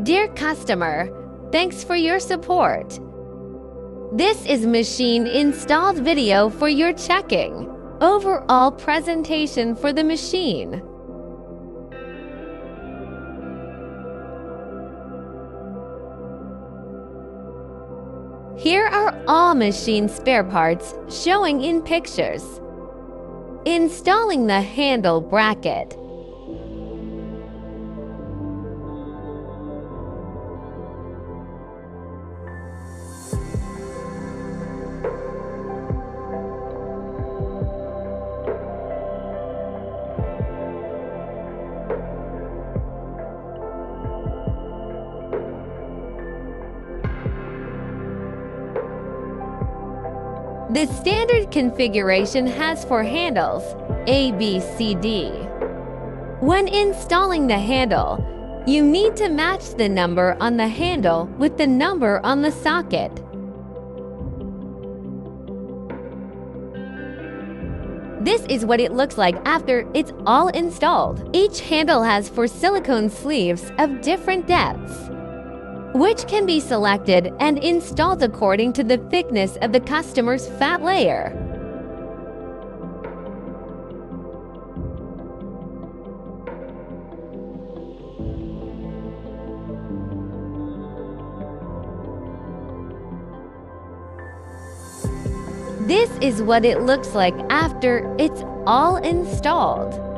Dear customer, thanks for your support. This is machine installed video for your checking. Overall presentation for the machine. Here are all machine spare parts showing in pictures. Installing the handle bracket. The standard configuration has 4 handles, A, B, C, D. When installing the handle, you need to match the number on the handle with the number on the socket. This is what it looks like after it's all installed. Each handle has 4 silicone sleeves of different depths, which can be selected and installed according to the thickness of the customer's fat layer. This is what it looks like after it's all installed.